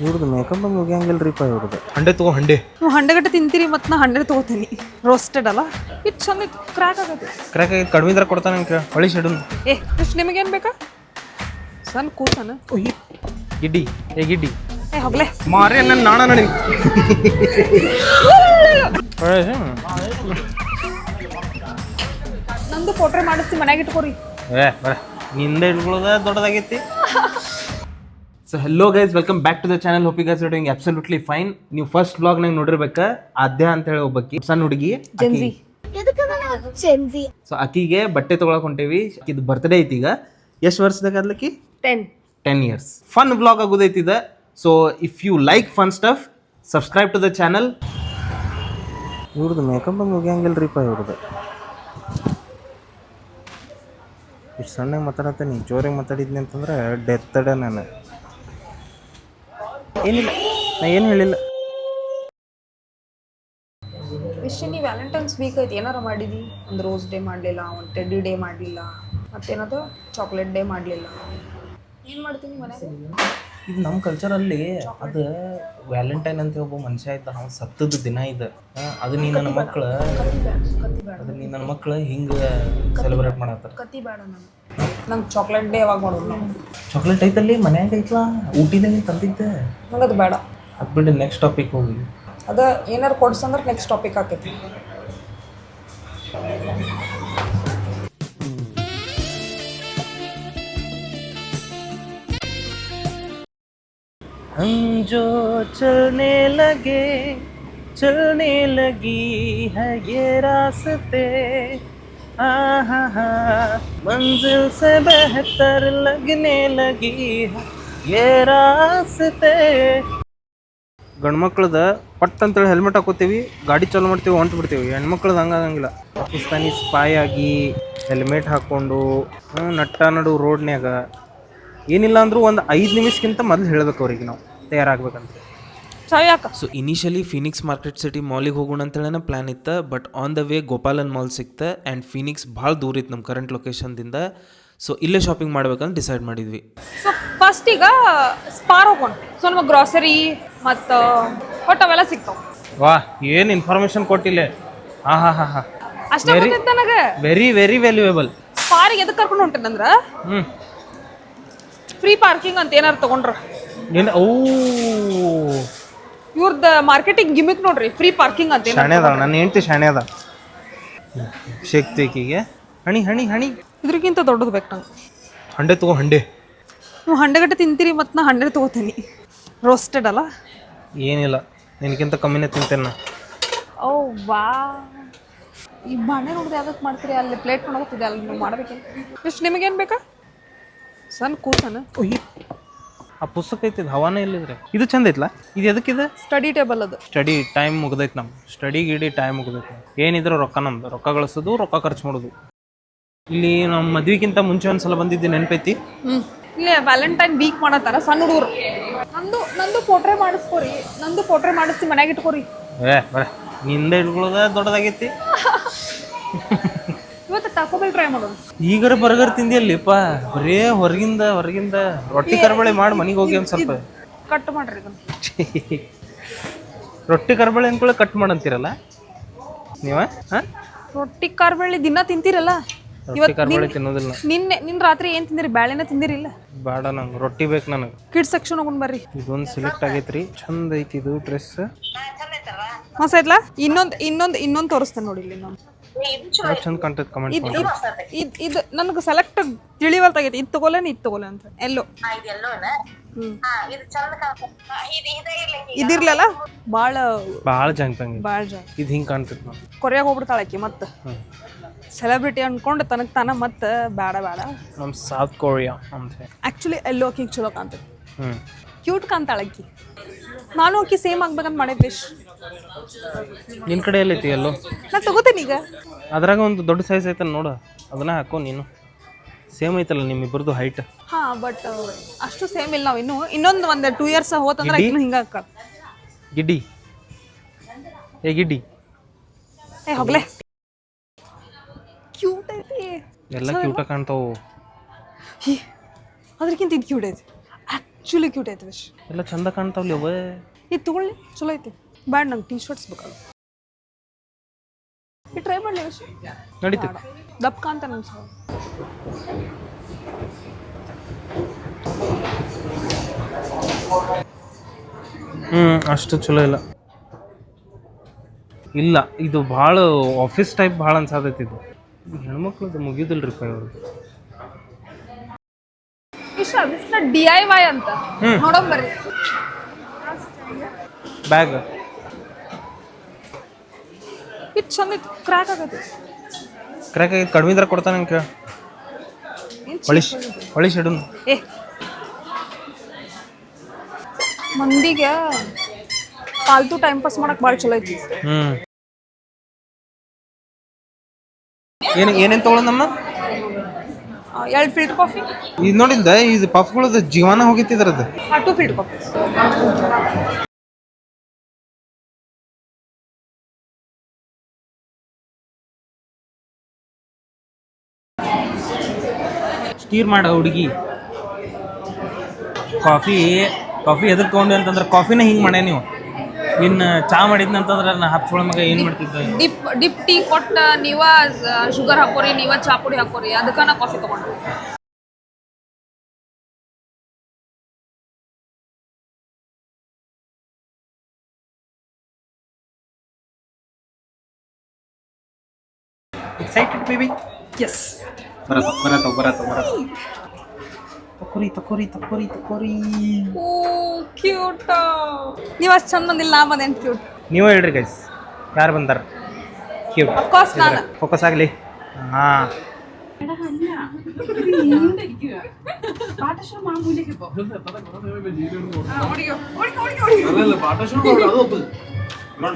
ಇವ್ರದ್ದು ಮೇಕಪ್ ಮುಗಿಯಂಗಿಲ್ರಿಪ್ಪ ಇವ್ರದ್ದು. ಹಂಡೆ ತಗೋ ಹಂಡೆ. ನೀವು ಹಂಡೆಗಟ್ಟೆ ತಿಂತೀರಿ ಮತ್ತು ನಾ ಹಂಡೆ ತೊಗೋತೀನಿ. ರೋಸ್ಟೆಡ್ ಅಲ್ಲ, ಇದು ಚಂದ ಕ್ರ್ಯಾಕ್ ಆಗತ್ತೆ. ಕ್ರ್ಯಾಕ್ ಆಗಿ ಕಡಿಮೆ ಇದ್ರೆ ಕೊಡ್ತಾನೆ ನಂಗೆ ಹೊಳಿ ಶೆಡು. ಇಷ್ಟು ನಿಮಗೇನು ಬೇಕಾ? ಸಣ್ಣ ಕೂತಾನ ಗಿಡ್ಡಿ ಗಿಡ್ಡಿ ಹೋಗ್ಲೆ ಮಾರೇ ನನ್ನ ನಾಣ ನಡಿ. ನಂದು ಫೋಟ್ರೆ ಮಾಡಿಸ್ತಿ ಮನ್ಯಾಗ ಇಟ್ಕೋರಿ. ಬರ ನಿಂದ ಇಟ್ಕೊಳ್ಳೋದ ದೊಡ್ಡದಾಗೈತಿ. So hello guys, welcome back to the channel. Hope you guys are doing absolutely fine. ನೀವು ಫಸ್ಟ್ ವ್ಲಾಗ್ನಾಗ ನೋಡಿರ್ಬೇಕ, ಆದ್ಯ ಅಂತ ಹೇಳಿ ಒಬ್ಬಕಿ ಸಣ್ಣ ಹುಡುಗಿ. ಸೊ ಆಕಿಗೆ ಬಟ್ಟೆ ತೊಗೊಳಕ್ ಹೊಂಟೇವಿ. ಇದು ಬರ್ತ್ಡೇ ಐತಿ. ಈಗ ಎಷ್ಟು ವರ್ಷದಾಗ ಆದ್ಲಕ್ಕಿ? 10 years. ಫನ್ ವ್ಲಾಗ್ ಆಗೋದೈತಿ ಇದು. So if you like fun stuff, subscribe to the channel. ಇವ್ರದ್ದು ಮೇಕಪ್ ಮುಗಿಯಂಗಿಲ್ರಿಪ್ಪ ಇವ್ರದ್ದು. ಇಷ್ಟು ಸಣ್ಣಗೆ ಮಾತಾಡತ್ತೀನಿ, ಜೋರಾಗಿ ಮಾತಾಡಿದ್ನಿ ಅಂತಂದ್ರೆ ಡೆತ್ ಅಡ. ನಾನು ಏನಿಲ್ಲ, ನಾ ಏನು ಹೇಳಿಲ್ಲ. ವಿಶ್ವನಿ ವ್ಯಾಲೆಂಟೈನ್ಸ್ ವೀಕ್ ಐತಿ, ಏನಾರ ಮಾಡಿದಿ? ಒಂದು ರೋಸ್ ಡೇ ಮಾಡಲಿಲ್ಲ, ಒಂದು ಟೆಡ್ಡಿ ಡೇ ಮಾಡಲಿಲ್ಲ, ಮತ್ತೇನದು ಚಾಕ್ಲೇಟ್ ಡೇ ಮಾಡಲಿಲ್ಲ. ಏನು ಮಾಡ್ತೀನಿ ಮನೆಗೆ? ಇದು ನಮ್ಮ ಕಲ್ಚರಲ್ಲಿ ಅದು ವ್ಯಾಲೆಂಟೈನ್ ಅಂತ ಒಬ್ಬ ಮನುಷ್ಯ ಇದ್ದ, ಅವ್ನು ಸತ್ತದ ದಿನ ಇದೆ. ಅದು ನೀ ನನ್ನ ಮಕ್ಕಳು ಹಿಂಗೆ ಸೆಲೆಬ್ರೇಟ್ ಮಾಡತ್ತಾರೆ. ಕತ್ತಿ ಬೇಡ ನಂಗೆ ಚಾಕ್ಲೇಟ್ ಡೇ ಯಾವಾಗ ಮಾಡೋದು? ನಾವು ಚಾಕ್ಲೇಟ್ ಐತಲ್ಲಿ ಮನ್ಯಾಗ ಐತ್ಲಾ, ಊಟಿದಾಗ ತಂದಿದ್ದೆ. ನಂಗೆ ಅದು ಬೇಡ. ಅದು ಬಿಟ್ಟು ನೆಕ್ಸ್ಟ್ ಟಾಪಿಕ್ ಹೋಗಿ. ಅದು ಏನಾರು ಕೊಡ್ಸಂದ್ರೆ ನೆಕ್ಸ್ಟ್ ಟಾಪಿಕ್ ಆಕೈತಿ. हम जो चलने लगी है ये रास्ते, मंजिल से बेहतर लगने लगी है ये रास्ते. ಗಂಡ್ಮಕ್ಳದ ಪಟ್ ಅಂತೇಳಿ ಹೆಲ್ಮೆಟ್ ಹಾಕೋತೀವಿ, ಗಾಡಿ ಚಾಲು ಮಾಡ್ತೀವಿ, ಹೊಂಟು ಬಿಡ್ತೀವಿ. ಹೆಣ್ಮಕ್ಳದ್ದು ಹಂಗಾಗಂಗಿಲ್ಲ. ಪಾಕಿಸ್ತಾನಿ ಸ್ಪಾಯ್ ಆಗಿ ಹೆಲ್ಮೆಟ್ ಹಾಕ್ಕೊಂಡು ನಟ್ಟ ನಡು ರೋಡ್ನ್ಯಾಗ ಏನಿಲ್ಲ ಅಂದರೂ ಒಂದು 5 ನಿಮಿಷಕ್ಕಿಂತ ಮೊದಲು ಹೇಳ್ಬೇಕು ಅವ್ರಿಗೆ ನಾವು ತಯಾರಾಗಬೇಕಂತ. So initially Phoenix Market City ಮಾಲಿಗೆ ಹೋಗೋಣ ಅಂತೇಳಿ ಪ್ಲ್ಯಾನ್ ಇತ್ತು. But on the way Gopalan mall ಸಿಕ್ತು. ಆ್ಯಂಡ್ ಫೀನಿಕ್ಸ್ ಭಾಳ ದೂರ ಇತ್ತು ನಮ್ಮ ಕರೆಂಟ್ ಲೊಕೇಶನ್ದಿಂದ. ಸೊ ಇಲ್ಲೇ ಶಾಪಿಂಗ್ ಮಾಡ್ಬೇಕಂತ ಡಿಸೈಡ್ ಮಾಡಿದ್ವಿ. ಸೊ ಫಸ್ಟ್ ಈಗ ಸ್ಪಾರ್ ಹೋಗೋಣ. ಸೊ ನಮಗೆ ಗ್ರಾಸರಿ ಮತ್ತು ಒಟ್ಟು ಅವೆಲ್ಲ ಸಿಗ್ತಾವೆ. ವಾ, ಏನು ಇನ್ಫಾರ್ಮೇಶನ್ ಕೊಟ್ಟಿಲ್ಲ. ಹಾ ಅಷ್ಟೇ ಗೊತ್ತಿತ್ತು ನನಗೆ. Very very valuable. ಸ್ಪಾರಿಗೆ ಎದಕ್ಕೆ ಕರ್ಕೊಂಡು ಹೊಂಟೇನಂದ್ರೆ ಫ್ರೀ ಪಾರ್ಕಿಂಗ್ ಅಂತ ಏನಾರು ತಗೊಂಡ್ರ ಏನು ಇವ್ರದ್ದು ಮಾರ್ಕೆಟಿಂಗ್ ಗಿಮಿಕ್ ನೋಡ್ರಿ, ಫ್ರೀ ಪಾರ್ಕಿಂಗ್ ಅಂತ. ಶಾಣೆ ಅದ ನನ್ನ ಹೆಂಡ್ತಿ, ಶಾಣೆ ಅದ. ಶಕ್ತಿಗೆ ಹಣಿ ಹಣಿ ಹಣಿ ಇದ್ರಕ್ಕಿಂತ ದೊಡ್ಡದು ಬೇಕು ನಂಗೆ. ಹಂಡೆ ತಗೋ ಹಂಡೆ. ನೀವು ಹಂಡೆಗಟ್ಟೆ ತಿಂತೀರಿ ಮತ್ತು ನಾ ಹಂಡೆ ತೊಗೋತೀನಿ. ರೋಸ್ಟೆಡ್ ಅಲ್ಲ, ಏನಿಲ್ಲ, ನಿನಗಿಂತ ಕಮ್ಮಿನೇ ತಿಂತೇನೆ ನಾ. ಓ ವಾ, ಈ ಬಾಣೆ ನೋಡಿದ್ರೆ ಯಾವ್ದಕ್ಕೆ ಮಾಡ್ತೀರಿ? ಅಲ್ಲಿ ಪ್ಲೇಟ್ ಮಾಡೋಗ್ತಿದೆ, ಅಲ್ಲಿ ನೀವು ಮಾಡ್ಬೇಕೇನು? ಎಷ್ಟು ನಿಮಗೇನು ಬೇಕಾ? ಸಣ್ಣ ಕೂತಾನ. ಆ ಪುಸ್ತಕ ಐತಿದ್ ಹವಾನೇ ಇಲ್ಲಿದ್ರೆ. ಇದು ಚಂದ ಐತ್ಲ. ಇದು ಎದಕ್ಕಿದೆ? ಸ್ಟಡಿ ಟೇಬಲ್ ಅದು. ಸ್ಟಡಿ ಟೈಮ್ ಮುಗ್ದೈತೆ ನಮ್ಮ. ಸ್ಟಡಿ ಗಿಡಿ ಟೈಮ್ ಮುಗ್ದೈತೆ. ಏನಿದ್ರು ರೊಕ್ಕ ನಮ್ದು, ರೊಕ್ಕ ಗಳಿಸೋದು, ರೊಕ್ಕ ಖರ್ಚು ಮಾಡೋದು. ಇಲ್ಲಿ ನಮ್ಮ ಮದ್ವಿಗಿಂತ ಮುಂಚೆ ಒಂದ್ಸಲ ಬಂದಿದ್ದು ನೆನಪೈತಿ. ಇಲ್ಲೇ ವ್ಯಾಲೆಂಟೈನ್ ವೀಕ್ ಮಾಡತ್ತಾರ ಸಣ್ಣ ಹುಡುಗರು. ನಂದು ಫೋಟ್ರೆ ಮಾಡಿಸ್ಕೋರಿ, ನಂದು ಫೋಟ್ರೆ ಮಾಡಿಸ್ತಿ ಮನ್ಯಾಗ ಇಟ್ಕೋರಿ. ಬರ ನಿಂದ ಇಟ್ಕೊಳ್ಳೋದ ದೊಡ್ಡದಾಗೈತಿ. ಇವತ್ತು ಟಾಕೋಬೆಲ್ ಟ್ರೈ ಮಾಡೋದು. ಈಗರ ಬರ್ಗರ್ ತಿಂದಿಯಲ್ಲಿಪ್ಪ, ಬರೇ ಹೊರಗಿಂದ ರೊಟ್ಟಿ ಕರ್ಬಳೆ ಮಾಡಿ ಮನೆಗೆ ಹೋಗಿ ಒಂದು ಸ್ವಲ್ಪ ಕಟ್ ಮಾಡ್ರಿ ಇದನ್ನು. ರೊಟ್ಟಿ ಕರ್ಬಳೆ ಅಂದ್ಕೊಳ್ಳಿ ಕಟ್ ಮಾಡಂತೀರಲ್ಲ ನೀವ? ರೊಟ್ಟಿ ಕಾರ್ಬಳ್ಳಿ ದಿನ ತಿಂತೀರಲ್ಲ. ರೊಟ್ಟಿ ಕರ್ಬಳೆ ತಿನ್ನೋದಿಲ್ಲ. ನಿನ್ನ ರಾತ್ರಿ ಏನು ತಿಂದಿರಿ? ಬ್ಯಾಳೆನ ತಿಂದಿರಿಲ್ಲ? ಬೇಡ, ನಂಗೆ ರೊಟ್ಟಿ ಬೇಕು. ನನಗೆ ಕಿಡ್ಸ್ ಸೆಕ್ಷನ್ ಹೋಗೋಣ ಬರ್ರಿ. ಇದೊಂದು ಸೆಲೆಕ್ಟ್ ಆಗೈತ್ರಿ, ಚಂದ ಐತಿ ಇದು ಡ್ರೆಸ್. ಮಸ್ತ್ ಐತ್ಲ? ಇನ್ನೊಂದು ತೋರಿಸ್ತೇನೆ ನೋಡಿ. ಇಲ್ಲಿ ಇನ್ನೊಂದು ಚಂದ ಕಾಣ್ತೈತೆ. ಕಮೆಂಟ್ ಮಾಡಿ. ಇದು ನನಗೆ ಸೆಲೆಕ್ಟ್ ತಿಳಿವಲ್ತಾಗೈತಿ. ಇದು ತಗೋಲೇನು ಇದು ತಗೋಲೆ ಅಂತ. ಎಲ್ಲೋ ಇದಿರ್ಲಲ್ಲ, ಭಾಳ ಜಂಗ್ ಭಾಳ ಜನ ಇದು ಹಿಂಗೆ ಕಾಣ್ತೈತೆ. ನಾವು ಕೊರಿಯಾಗ ಹೋಗ್ಬಿಡ್ತಾಳಕಿ ಮತ್ತೆ ಸೆಲೆಬ್ರಿಟಿ ಅನ್ಕೊಂಡು ತನಗೆ ತಾನ ಮತ್ತೆ ಬೇಡ ನಮ್ಮ ಸೌತ್ ಕೊರಿಯಾ ಅಂತ. ಆ್ಯಕ್ಚುಲಿ ಎಲ್ಲೋ ಆಕಿಗೆ ಚಲೋ ಕಾಣ್ತೈತಿ, ಕ್ಯೂಟ್ ಕಾಣ್ತಾಳಕ್ಕಿ. ನಾನು ಆಕಿ ಸೇಮ್ ಆಗ್ಬೇಕಂತ ಮಾಡಿದ್ದೆ ವಿಶ್. ನಿನ್ನ ಕಡೆ ಎಲ್ಲೈತಿ ಎಲ್ಲೋ? ನಾನು ತಗೋತೀನಿ ಈಗ. ಅದ್ರಾಗ ಒಂದು ದೊಡ್ಡ ಸೈಜ್ ಐತಲ್ಲ ನೋಡು, ಅದನ್ನ ಹಾಕೋ ನೀನು. ಸೇಮ್ ಐತಲ್ಲ ನಿಮ್ಮಿಬ್ಬರದು ಹೈಟ್. ಹಾಂ, ಬಟ್ ಅಷ್ಟು ಸೇಮ್ ಇಲ್ಲ. ನಾವು ಇನ್ನೊಂದು 2 years ಹೋತಂದ್ರೆ ಇನ್ನೂ ಹಿಂಗೆ ಹಾಕ. ಗಿಡ್ಡಿ ಗಿಡ್ಡಿ ಹೋಗ್ಲೆ, ಕ್ಯೂಟ್ ಐತಿ. ಎಲ್ಲ ಕ್ಯೂಟ ಕಾಣ್ತಾವು. ಅದಕ್ಕಿಂತ ಇದು ಕ್ಯೂಟ್ ಐತಿ. ಆ್ಯಕ್ಚುಲಿ ಕ್ಯೂಟ್ ಐತೆ ವಿಶ್. ಎಲ್ಲ ಚಂದ ಕಾಣ್ತಾವ್ಲಿ ಅವ. ಇದು ತಗೊಳ್ಳಿ, ಚಲೋ ಐತಿ. ಬ್ಯಾಡ, ನಂಗೆ ಟೀ ಶರ್ಟ್ಸ್ ಬೇಕಲ್ಲ. ಈ ಟ್ರೈ ಮಾಡಲಿ ವಿಶ್. ನಡೀತೈತೆ. ದಪ್ಪ ಕಾಂತ ನನ್ನ ಸಹ. ಅಷ್ಟು ಚಲೋ ಇಲ್ಲ. ಇಲ್ಲ, ಇದು ಭಾಳ ಆಫೀಸ್ ಟೈಪ್ ಭಾಳ ಅನ್ಸಾತೈತಿ. ಇದು ಹೆಣ್ಮಕ್ಳದ್ದು ಮುಗಿಯೋದಿಲ್ರಿಪ್ಪ ಇವ್ರದ್ದು. ಇಷ್ಟ DIY ಅಂತ ನೋಡೋಣ ಬರ್ರಿ. ಬ್ಯಾಗ್ ಇದು ಚಂದ ಐತಿ. ಕ್ರ್ಯಾಕ್ ಆಗೈತಿ. ಕ್ರ್ಯಾಕ್ ಆಗಿ ಕಡಿಮೆ ಇದ್ರೆ ಕೊಡ್ತಾನೆ ನಂಗೆ ಕೇಳ. ಹೊಳಿ ಶೆಡುನ್. ಮಂದಿಗೆ ಫಾಲ್ತು ಟೈಮ್ ಪಾಸ್ ಮಾಡಕ್ ಭಾಳ ಚಲೋ ಐತಿ. ಏನೇನು ತೊಗೊಳೋದಮ್ಮ? 2 ಫಿಲ್ಟರ್ ಕಾಫಿ. ಇದು ನೋಡಿಲ್ದ, ಇದು ಪಫ್ಗಳದ್ದು ಜೀವನ ಹೋಗಿತ್ತಿದ್ರದ್ದು. 2 ಫಿಲ್ಟರ್ ಕಾಫಿ. ಸ್ಟೀರ್ ಮಾಡ ಹುಡುಗಿ. ಕಾಫಿ ಎದಕ್ಕೆ ತೊಗೊಂಡು ಅಂತಂದ್ರೆ ಕಾಫಿನ ಹಿಂಗೆ ಮಾಡ್ಯ ನೀವು. ಇನ್ನು ಚಾ ಮಾಡಿದ್ನಂತಂದ್ರೆ ನಾ ಹಪ್ಸೊಳ ಮಗ ಏನು ಮಾಡ್ತಿದ್ದೆ. ಡಿಪ್ ಟೀ ಕೊಟ್ಟ ನೀವ ಶುಗರ್ ಹಾಕೋರಿ, ನೀವ ಚಾ ಪುಡಿ ಹಾಕೋರಿ, ಅದಕ್ಕೆ ನಾ ಕಾಫಿ ತಗೊಂಡು. Excited baby. ಎಸ್. ಬರತ್ತವ. ತಕೋರಿ. ಓ ಕ್ಯೂಟ್. ನೀವು ಅಷ್ಟು ಚಂದ ಬಂದಿಲ್ಲ, ನಾ ಬಂದೇನು ಕ್ಯೂಟ್. ನೀವು ಹೇಳ್ರಿ ಗೈಸ್, ಯಾರು ಬಂದಾರ ಕ್ಯೂಟ್? ಅಫ್ಕೋರ್ಸ್ ನಾನು. ಫೋಕಸ್ ಆಗಲಿ. ಹಾಂ,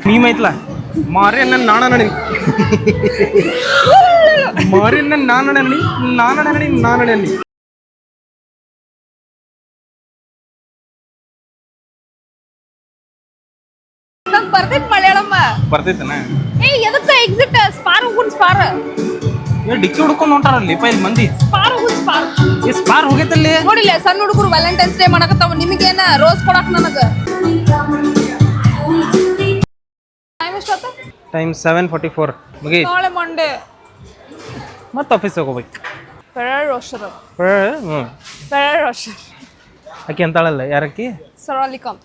ನೀಮೈತ್ಲ ಮಾರಿ ನನ್ನ ನಾನಡಿ ನಂಗೆ ಬರ್ತೈತೆ ಮಲಯಾಳಮ್ಮ. ಬರ್ತೈತನ? ಎದಕ್ಕೆ ಎಕ್ಸಿಟ್ ಸ್ಪಾರ್ ಹೋಗುನ್ ಸ್ಪಾರ್. ಡಿಕ್ಕಿ ಹುಡ್ಕೊಂಡು ಹೊಂಟಾರಲ್ಲಿ ಇಲ್ಲಿ ಮಂದಿ. ಸ್ಪಾರ್ ಹೋಗೈತಲ್ಲಿ. ನೋಡಿಲ್ಲ, ಸಣ್ಣ ಹುಡುಗರು ವ್ಯಾಲೆಂಟೈನ್ಸ್ ಡೇ ಮಾಡಕತ್ತಾವ. ನಿಮಗೇನ ರೋಸ್ ಕೊಡಕ್ ನನಗೆ ಟೈಮ್ ಎಷ್ಟಾತ? ಟೈಮ್ 7:44 ಮುಗಿ. ನಾಳೆ ಮಂಡೇ ಮತ್ತೆ ಆಫೀಸಿಗೆ ಹೋಗ್ಬೇಕು. ಫೆರರ್ ರೋಷರ್. ಆಕೆ ಅಂತಾಳಲ್ಲ, ಯಾರಕ್ಕಿ? ಸರಾಲಿಕಮ್.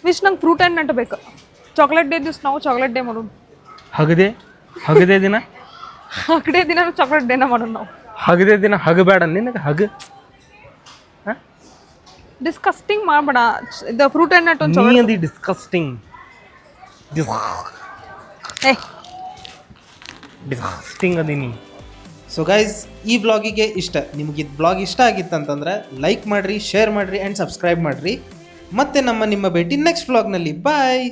ವಿಶ್ ನಂಗೆ ಫ್ರೂಟ್ ಆ್ಯಂಡ್ ನಟ್ ಬೇಕು. ಚಾಕ್ಲೇಟ್ ಡೇ ದಿವ್ಸ ನಾವು ಚಾಕ್ಲೇಟ್ ಡೇ ಮಾಡೋಣ. ಹಗದೆ ದಿನ ಹಗಡೆ ದಿನ ಚಾಕ್ಲೇಟ್ ಡೇನ ಮಾಡೋಣ ನಾವು. ಹಗದೆ ದಿನ ಹಗಬೇಡ ನಿನಗೆ. ಡಿಸ್ಕಸ್ಟಿಂಗ್ ಮಾಡಬೇಡ. ಇದು ಫ್ರೂಟ್ ಆ್ಯಂಡ್ ನಟ್ ಒಂದು ನೀ ಅದು ಡಿಸ್ಕಸ್ಟಿಂಗ್ ಅದೀನಿ. ಸೊ ಗೈಸ್, ಈ ವ್ಲಾಗಿಗೆ ಇಷ್ಟ. ನಿಮಗೆ ಇದು ವ್ಲಾಗ್ ಇಷ್ಟ ಆಗಿತ್ತಂತಂದ್ರೆ ಲೈಕ್ ಮಾಡಿರಿ, ಶೇರ್ ಮಾಡಿರಿ ಆ್ಯಂಡ್ ಸಬ್ಸ್ಕ್ರೈಬ್ ಮಾಡಿರಿ. ಮತ್ತೆ ನಿಮ್ಮ ಭೇಟಿ ನೆಕ್ಸ್ಟ್ ವ್ಲಾಗ್ನಲ್ಲಿ. ಬಾಯ್.